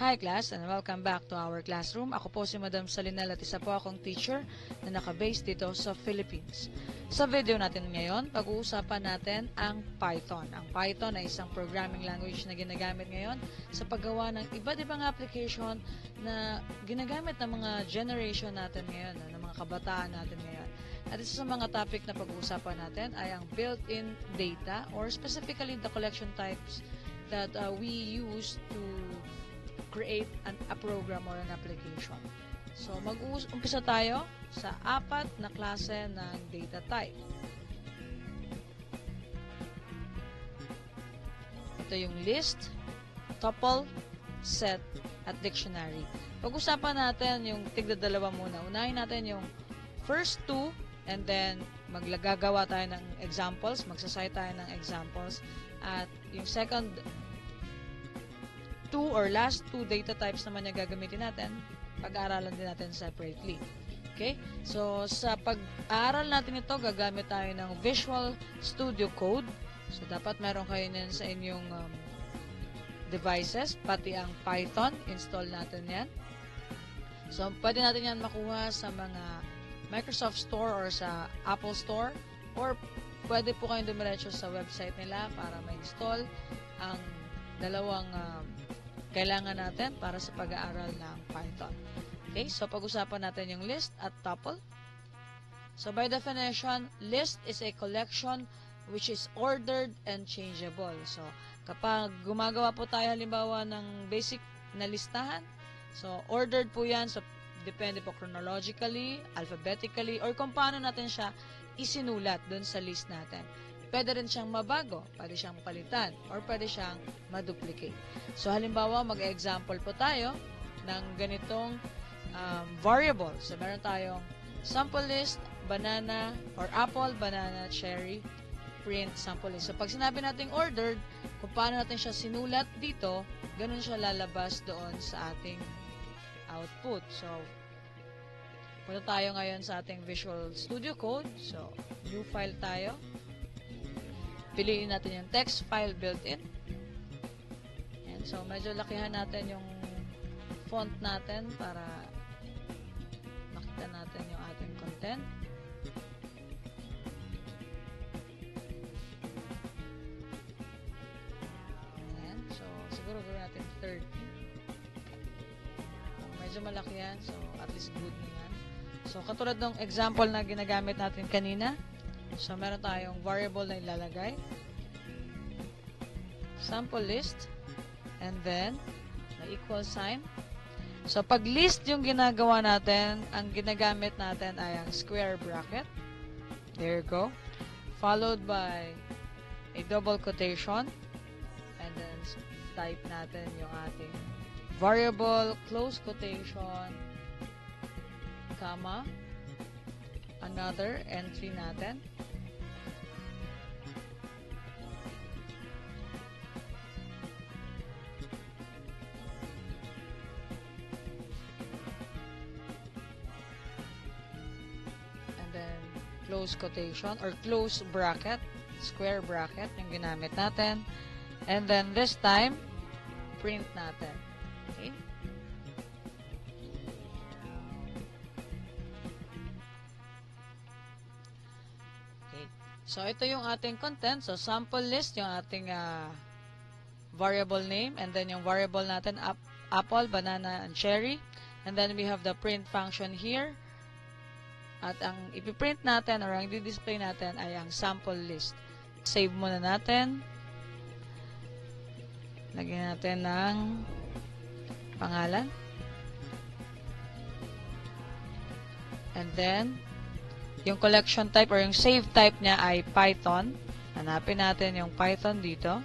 Hi class and welcome back to our classroom. Ako po si Madam Salinel at isa po akong teacher na naka-base dito sa Philippines. Sa video natin ngayon, pag-uusapan natin ang Python. Ang Python ay isang programming language na ginagamit ngayon sa paggawa ng iba't ibang application na ginagamit ng mga generation natin ngayon, ng mga kabataan natin ngayon. At isa sa mga topic na pag-uusapan natin ay ang built-in data or specifically the collection types that we use to create a program or an application. So, mag-umpisa tayo sa 4 na klase ng data type. Ito yung list, tuple, set, at dictionary. Pag-usapan natin yung tigda-dalawa muna. Unahin natin yung first 2 and then maggagawa tayo ng examples, magsasay tayo ng examples. At yung second 2 or last 2 data types naman yung gagamitin natin, pag-aaralan din natin separately. Okay? So, sa pag-aaral natin ito, gagamit tayo ng Visual Studio Code. So, dapat meron kayo yan sa inyong devices, pati ang Python, install natin yan. So, pwede natin yan makuha sa mga Microsoft Store or sa Apple Store, or pwede po kayong dumiretso sa website nila para ma-install ang dalawang kailangan natin para sa pag-aaral ng Python. Okay, so pag-usapan natin yung list at tuple. So by definition, list is a collection which is ordered and changeable. So kapag gumagawa po tayo halimbawa ng basic na listahan, so ordered po yan, so depende po chronologically, alphabetically, or kung paano natin siya isinulat dun sa list natin. Pwede rin siyang mabago, pwede siyang palitan, or pwede siyang maduplicate. So, halimbawa, mag-example po tayo ng ganitong variable. So, meron tayong sample list, banana, or apple, banana, cherry, print, sample list. So, pag sinabi nating ordered, kung paano natin siya sinulat dito, ganun siya lalabas doon sa ating output. So, punta tayo ngayon sa ating Visual Studio Code. So, new file tayo. Piliin natin yung text file built-in. So, medyo lakihan natin yung font natin para makita natin yung ating content. Ayan. So, siguro gawin natin 30. Medyo malaki yan. So, at least good na yan. So, katulad ng example na ginagamit natin kanina. So, meron tayong variable na ilalagay. Sample list. And then, may equal sign. So, pag list yung ginagawa natin, ang ginagamit natin ay ang square bracket. There you go. Followed by a double quotation. And then, type natin yung ating variable, close quotation, comma, another entry natin. Close quotation or close bracket, square bracket yung ginamit natin. And then this time, print natin. Okay? Okay. So, ito yung ating content. So, sample list, yung ating variable name. And then yung variable natin, apple, banana, and cherry. And then we have the print function here. At ang ipiprint natin or ang i-display natin ay ang sample list. Save muna natin. Lagyan natin ng pangalan. And then, yung collection type or yung save type niya ay Python. Hanapin natin yung Python dito.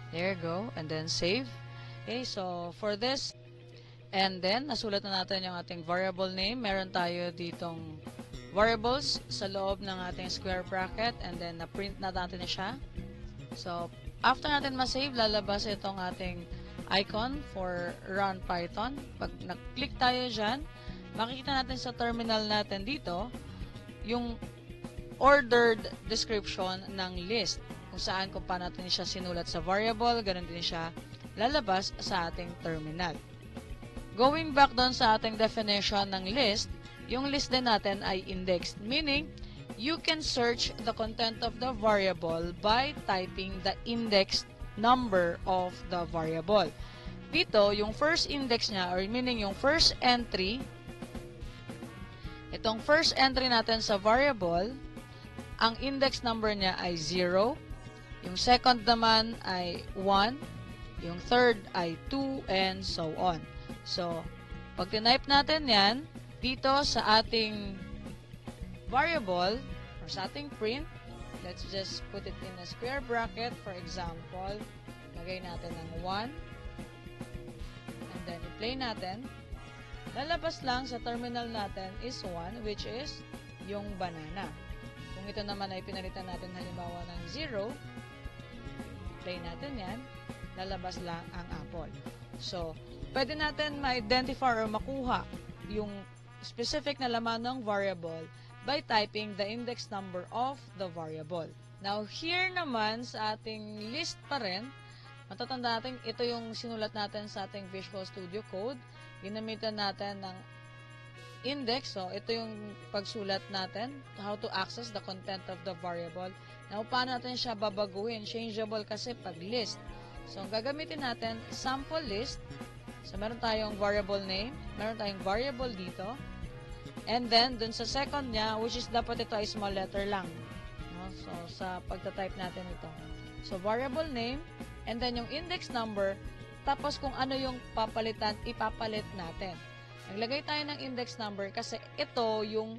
There you go. And then save. Okay, so for this, and then, nasulat na natin yung ating variable name. Meron tayo ditong variables sa loob ng ating square bracket. And then, na-print na natin siya. So, after natin ma-save, lalabas itong ating icon for Run Python. Pag na-click tayo dyan, makikita natin sa terminal natin dito, yung ordered description ng list. Kung saan kung paano natin siya sinulat sa variable, ganun din siya lalabas sa ating terminal. Going back doon sa ating definition ng list, yung list din natin ay indexed, meaning you can search the content of the variable by typing the indexed number of the variable. Dito, yung first index niya, or meaning yung first entry, itong first entry natin sa variable, ang index number niya ay 0, yung second naman ay 1, yung third ay 2, and so on. So, pag tinype natin yan, dito sa ating variable, or sa ating print, let's just put it in a square bracket. For example, lagay natin ng 1, and then i-play natin. Lalabas lang sa terminal natin is 1, which is yung banana. Kung ito naman ay pinalitan natin halimbawa ng 0, play natin yan, lalabas lang ang apple. So, pwede natin ma-identify or makuha yung specific na laman ng variable by typing the index number of the variable. Now, here naman sa ating list pa rin, matatanda natin ito yung sinulat natin sa ating Visual Studio Code. Ginamitan natin ng index. So, ito yung pagsulat natin, how to access the content of the variable. Now, paano natin siya babaguhin? Changeable kasi pag list. So, ang gagamitin natin, sample list. So, meron tayong variable name, meron tayong variable dito, and then, dun sa second niya, which is dapat ito ay small letter lang. No? So, sa pagta-type natin ito. So, variable name, and then yung index number, tapos kung ano yung papalitan, ipapalit natin. Naglagay tayo ng index number kasi ito yung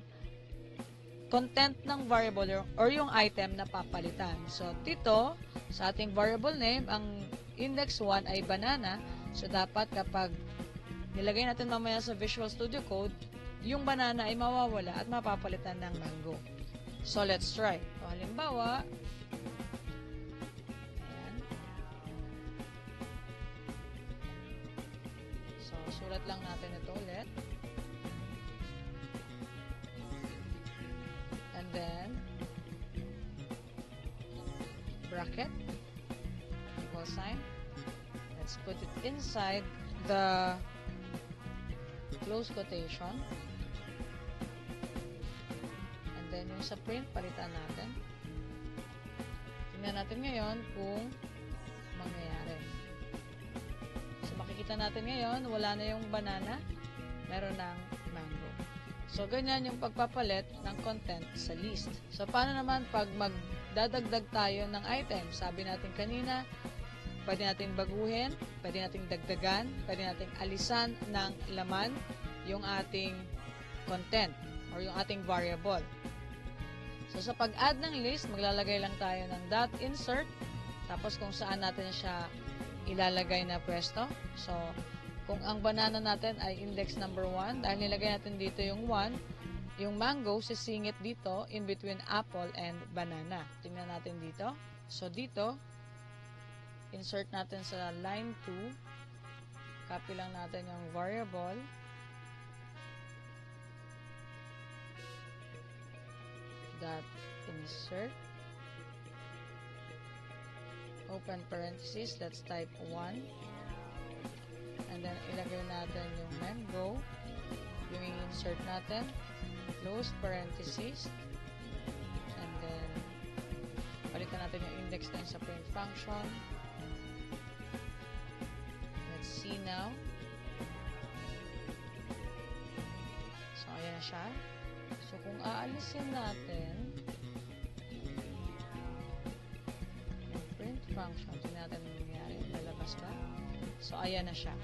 content ng variable or yung item na papalitan. So, dito, sa ating variable name, ang index 1 ay banana. So, dapat kapag nilagay natin mamaya sa Visual Studio Code, yung banana ay mawawala at mapapalitan ng mango. So, let's try. So, halimbawa, ayan. So, sulat lang natin ito ulit. And then, bracket, equal sign. Let's put it inside the close quotation. And then, yung sa print, palitan natin. Tingnan natin ngayon kung mangyayari. So, makikita natin ngayon, wala na yung banana, meron ng mango. So, ganyan yung pagpapalit ng content sa list. So, paano naman pag magdadagdag tayo ng item? Sabi natin kanina, pwede nating baguhin, pwede nating dagdagan, pwede nating alisan ng laman yung ating content or yung ating variable. So, sa pag-add ng list, maglalagay lang tayo ng .insert, tapos kung saan natin siya ilalagay na pwesto. So, kung ang banana natin ay index number 1, dahil nilagay natin dito yung 1, yung mango, sisingit dito in between apple and banana. Tingnan natin dito. So, dito, insert natin sa line 2. Copy lang natin yung variable. .insert. Open parenthesis. Let's type 1. And then, ilagay natin yung mango. Yung insert natin. Close parenthesis. And then, palitan natin yung index din sa print function. See now. So, ayan na siya. So, kung aalisin natin yung print function, tingnan natin ang nangyari. Lalabas ba? So, ayan na siya.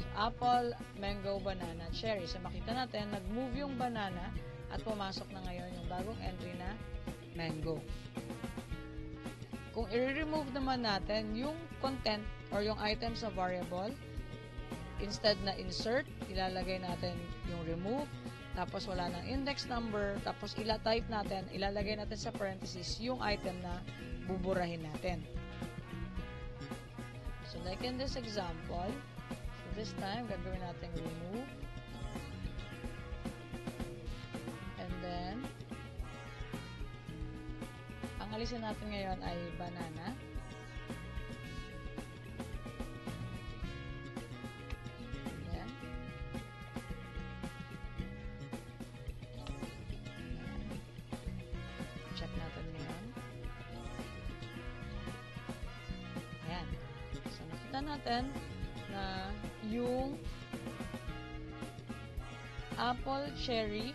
So, apple, mango, banana, cherry. So, makita natin, nag-move yung banana at pumasok na ngayon yung bagong entry na mango. Kung i-remove naman natin yung content or yung item sa variable, instead na insert, ilalagay natin yung remove, tapos wala ng index number, tapos ila-type natin, ilalagay natin sa parenthesis yung item na buburahin natin. So, like in this example, so this time, gagawin natin remove. And then, alisin natin ngayon ay banana. Ayan. Check natin ngayon. Ayan. So, nakita natin na yung apple, cherry,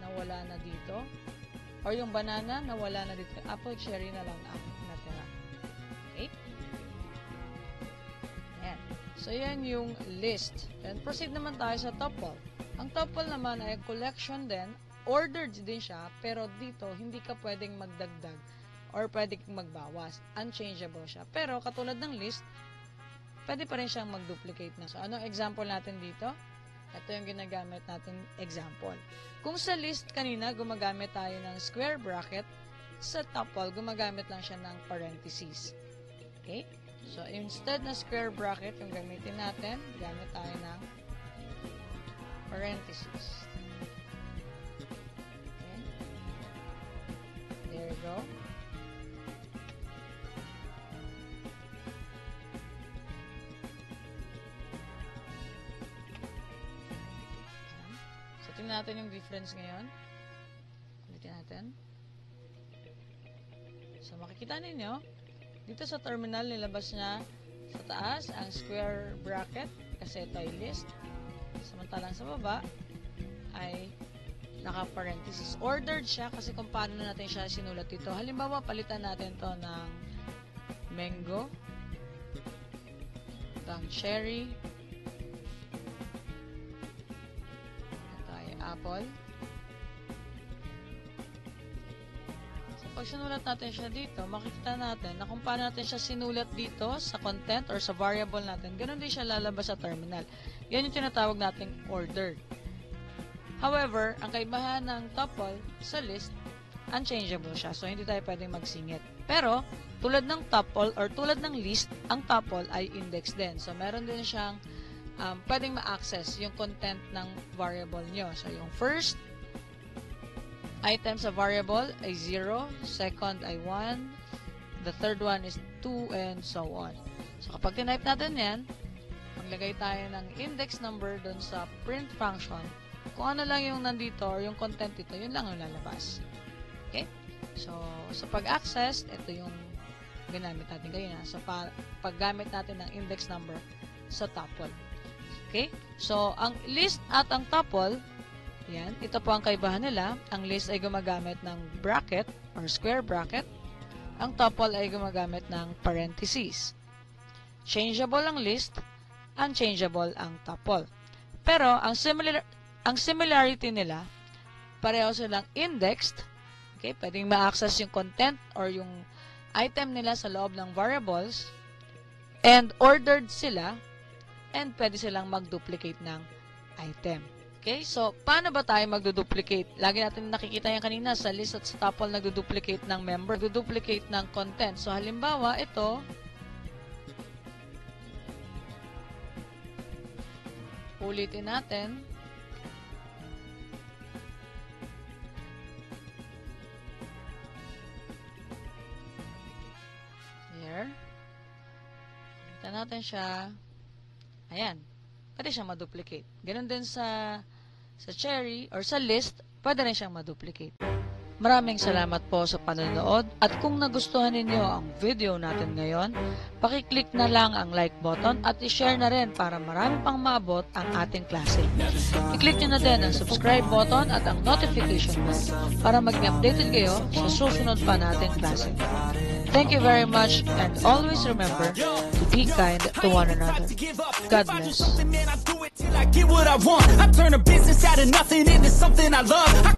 nawala na dito. Or yung banana, nawala na dito. Apple, cherry na lang ang natira. Okay? Ayan. So, yan yung list. Then, proceed naman tayo sa tuple. Ang tuple naman ay collection din. Ordered din siya, pero dito, hindi ka pwedeng magdagdag or pwedeng magbawas. Unchangeable siya. Pero, katulad ng list, pwede pa rin siyang mag-duplicate na. So, anong example natin dito? Ito yung ginagamit natin example. Kung sa list kanina, gumagamit tayo ng square bracket, sa tuple, gumagamit lang siya ng parentheses. Okay? So, instead na square bracket, yung gamitin natin, gamit tayo ng parentheses. Okay? There you go. Tingnan natin yung difference ngayon. Ulitin natin. So, makikita ninyo, dito sa terminal, nilabas niya sa taas ang square bracket kasi ito ay list. Samantalang sa baba ay naka-parenthesis. Ordered siya kasi kung paano natin siya sinulat dito. Halimbawa, palitan natin to ng mango, ng cherry, apple. So, pag sinulat natin siya dito, makikita natin na kung paano natin siya sinulat dito sa content or sa variable natin, ganun din siya lalabas sa terminal. Yan yung tinatawag nating ordered. However, ang kaibahan ng tuple sa list, unchangeable siya. So, hindi tayo pwedeng magsingit. Pero, tulad ng tuple or tulad ng list, ang tuple ay index din. So, meron din siyang pwedeng ma-access yung content ng variable nyo. So, yung first item sa variable ay 0, second ay 1, the third one is 2, and so on. So, kapag tinype natin yan, maglagay tayo ng index number dun sa print function. Kung ano lang yung nandito or yung content dito, yun lang yung lalabas. Okay? So, sa pag-access, ito yung ginamit natin ngayon. So, paggamit natin ng index number sa tuple. Okay? So, ang list at ang tuple, yan, ito po ang kaibahan nila. Ang list ay gumagamit ng bracket or square bracket. Ang tuple ay gumagamit ng parentheses. Changeable ang list, unchangeable ang tuple. Pero, ang similarity nila, pareho silang indexed. Okay? Pwedeng ma-access yung content or yung item nila sa loob ng variables. And ordered sila. And pwede silang mag-duplicate ng item. Okay? So, paano ba tayo mag-duplicate? Lagi natin nakikita yan kanina sa list at sa tuple nag-duplicate ng member, nag-duplicate ng content. So, halimbawa, ito, ulitin natin. Here. Ulitin natin siya. Ayan. Pwede siyang ma-duplicate. Ganun din sa cherry or sa list, pwede rin siyang ma-duplicate. Maraming salamat po sa panonood at kung nagustuhan ninyo ang video natin ngayon, pakiclick na lang ang like button at i-share na rin para marami pang maabot ang ating klase. I-click nyo na din ang subscribe button at ang notification bell para maging updated kayo sa susunod pa nating klase. Thank you very much and always remember to be kind to one another. God bless. I get what I want. I turn a business out of nothing into something I love.